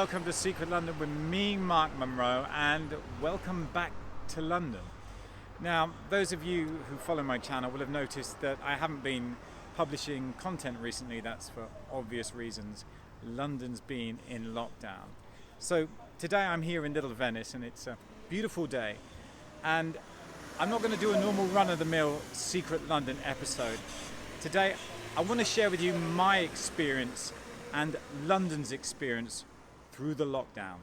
welcome to Secret London with me, Mark Monroe, and welcome back to London. Now, those of you who follow my channel will have noticed that I haven't been publishing content recently. That's for obvious reasons. London's been in lockdown. So today I'm here in Little Venice and it's a beautiful day, and I'm not going to do a normal run-of-the-mill Secret London episode. Today I want to share with you my experience and London's experience through the lockdown.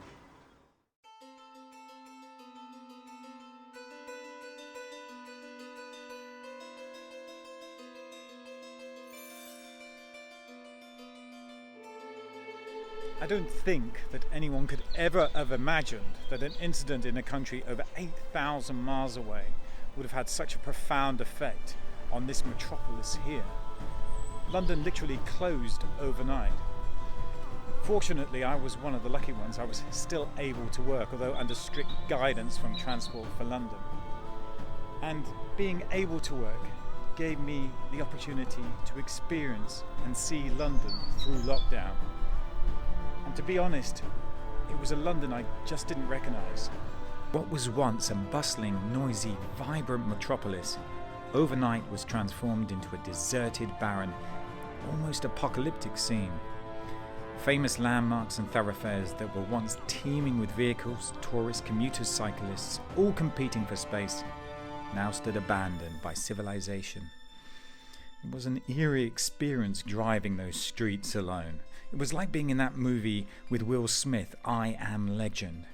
I don't think that anyone could ever have imagined that an incident in a country over 8,000 miles away would have had such a profound effect on this metropolis here. London literally closed overnight. Fortunately, I was one of the lucky ones. I was still able to work, although under strict guidance from Transport for London. And being able to work gave me the opportunity to experience and see London through lockdown. And to be honest, it was a London I just didn't recognise. What was once a bustling, noisy, vibrant metropolis, overnight was transformed into a deserted, barren, almost apocalyptic scene. Famous landmarks and thoroughfares that were once teeming with vehicles, tourists, commuters, cyclists, all competing for space, now stood abandoned by civilization. It was an eerie experience driving those streets alone. It was like being in that movie with Will Smith, I Am Legend.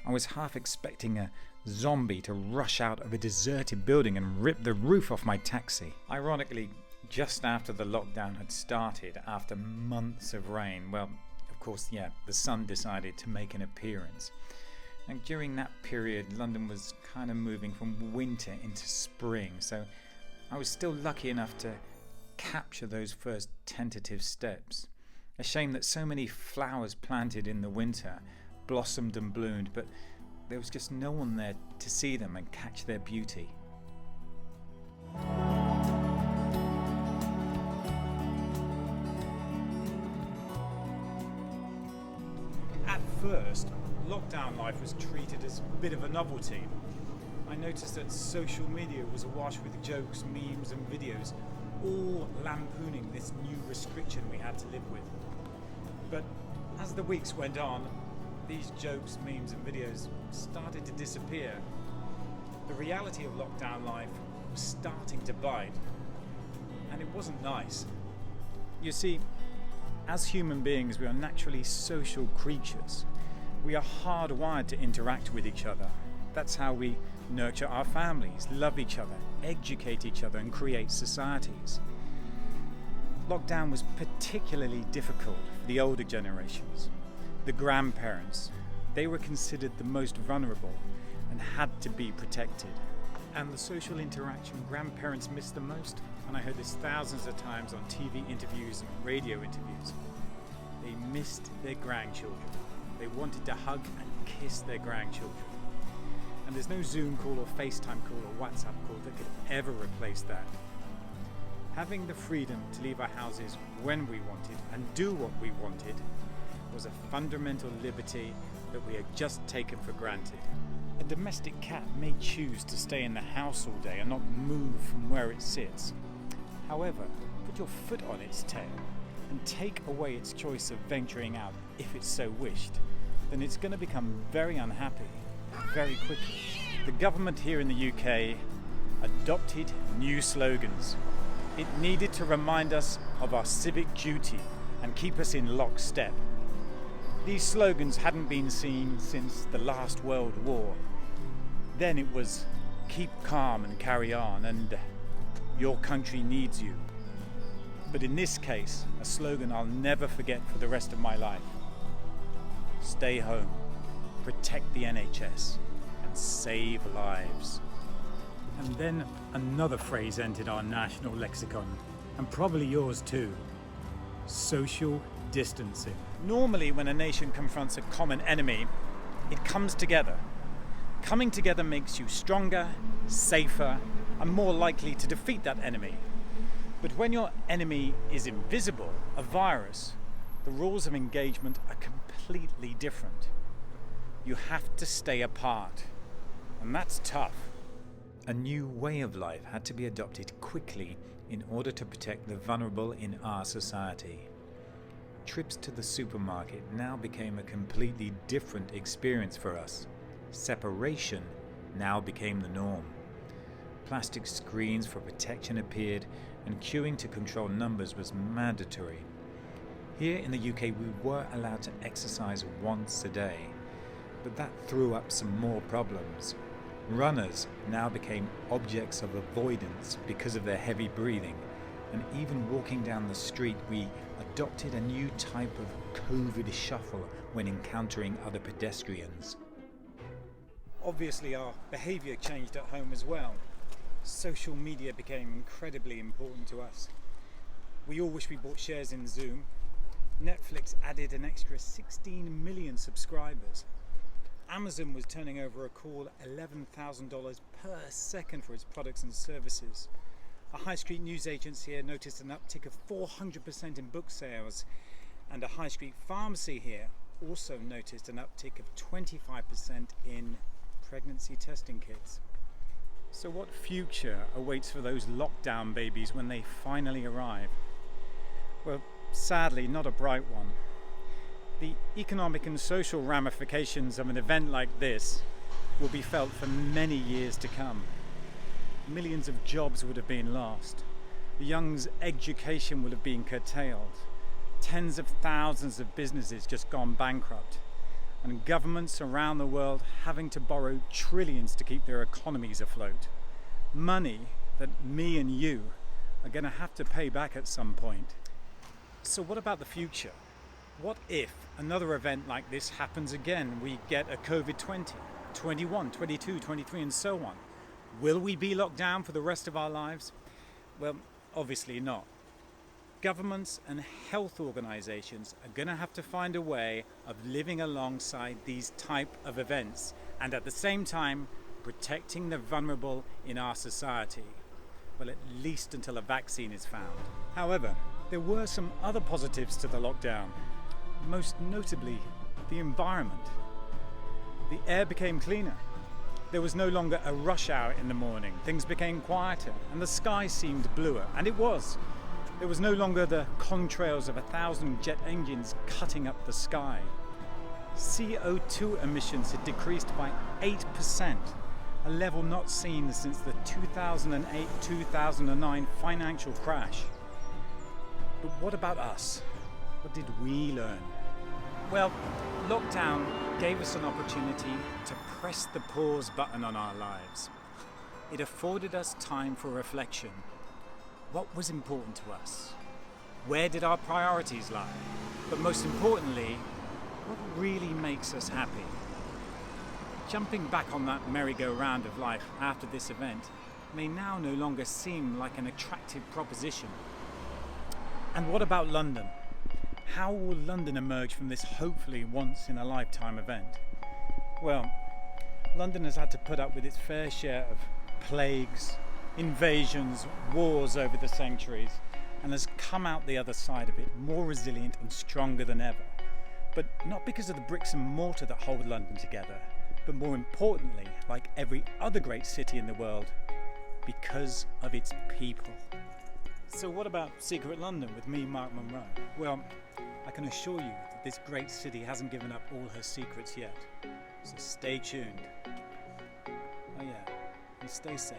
I was half expecting a zombie to rush out of a deserted building and rip the roof off my taxi. Ironically, just after the lockdown had started, after months of rain, well, of course, the sun decided to make an appearance. And during that period, London was kind of moving from winter into spring, so I was still lucky enough to capture those first tentative steps. A shame that so many flowers planted in the winter blossomed and bloomed, but there was just no one there to see them and catch their beauty. At first, lockdown life was treated as a bit of a novelty. I noticed that social media was awash with jokes, memes and videos, all lampooning this new restriction we had to live with. But as the weeks went on, these jokes, memes and videos started to disappear. The reality of lockdown life was starting to bite, and it wasn't nice. You see, as human beings, we are naturally social creatures. We are hardwired to interact with each other. That's how we nurture our families, love each other, educate each other, and create societies. Lockdown was particularly difficult for the older generations. The grandparents, they were considered the most vulnerable and had to be protected. And the social interaction grandparents missed the most, and I heard this thousands of times on TV interviews and radio interviews. They missed their grandchildren. They wanted to hug and kiss their grandchildren. And there's no Zoom call or FaceTime call or WhatsApp call that could ever replace that. Having the freedom to leave our houses when we wanted and do what we wanted was a fundamental liberty that we had just taken for granted. A domestic cat may choose to stay in the house all day and not move from where it sits. However, put your foot on its tail and take away its choice of venturing out if it so wished, then it's going to become very unhappy very quickly. The government here in the UK adopted new slogans. It needed to remind us of our civic duty and keep us in lockstep. These slogans hadn't been seen since the last World War. Then it was keep calm and carry on, and your country needs you. But in this case, a slogan I'll never forget for the rest of my life. Stay home, protect the NHS, and save lives. And then another phrase entered our national lexicon, and probably yours too. Social distancing. Normally when a nation confronts a common enemy, it comes together. Coming together makes you stronger, safer, and more likely to defeat that enemy. But when your enemy is invisible, a virus, the rules of engagement are completely completely different. You have to stay apart, and that's tough. A new way of life had to be adopted quickly in order to protect the vulnerable in our society. Trips to the supermarket now became a completely different experience for us. Separation now became the norm. Plastic screens for protection appeared, and queuing to control numbers was mandatory. Here in the UK, we were allowed to exercise once a day, but that threw up some more problems. Runners now became objects of avoidance because of their heavy breathing, and even walking down the street, we adopted a new type of Covid shuffle when encountering other pedestrians. Obviously, our behaviour changed at home as well. Social media became incredibly important to us. We all wish we bought shares in Zoom. Netflix added an extra 16 million subscribers. Amazon was turning over a cool $11,000 per second for its products and services. A high street news agency here noticed an uptick of 400% in book sales, and a high street pharmacy here also noticed an uptick of 25% in pregnancy testing kits. So what future awaits for those lockdown babies when they finally arrive? Well, sadly, not a bright one. The economic and social ramifications of an event like this will be felt for many years to come. Millions of jobs would have been lost. The young's education would have been curtailed. Tens of thousands of businesses just gone bankrupt. And governments around the world having to borrow trillions to keep their economies afloat. Money that me and you are going to have to pay back at some point. So what about the future? What if another event like this happens again? We get a COVID-20, 21, 22, 23 and so on. Will we be locked down for the rest of our lives? Well, obviously not. Governments and health organisations are going to have to find a way of living alongside these type of events and at the same time protecting the vulnerable in our society. Well, at least until a vaccine is found. However, there were some other positives to the lockdown. Most notably, the environment. The air became cleaner. There was no longer a rush hour in the morning. Things became quieter and the sky seemed bluer, and it was. There was no longer the contrails of 1,000 jet engines cutting up the sky. CO2 emissions had decreased by 8%, a level not seen since the 2008-2009 financial crash. But what about us? What did we learn? Well, lockdown gave us an opportunity to press the pause button on our lives. It afforded us time for reflection. What was important to us? Where did our priorities lie? But most importantly, what really makes us happy? Jumping back on that merry-go-round of life after this event may now no longer seem like an attractive proposition. And what about London? How will London emerge from this hopefully once-in-a-lifetime event? Well, London has had to put up with its fair share of plagues, invasions, wars over the centuries, and has come out the other side of it more resilient and stronger than ever. But not because of the bricks and mortar that hold London together, but more importantly, like every other great city in the world, because of its people. So what about Secret London with me, Mark Monroe? Well, I can assure you that this great city hasn't given up all her secrets yet. So stay tuned. Oh yeah, and stay safe.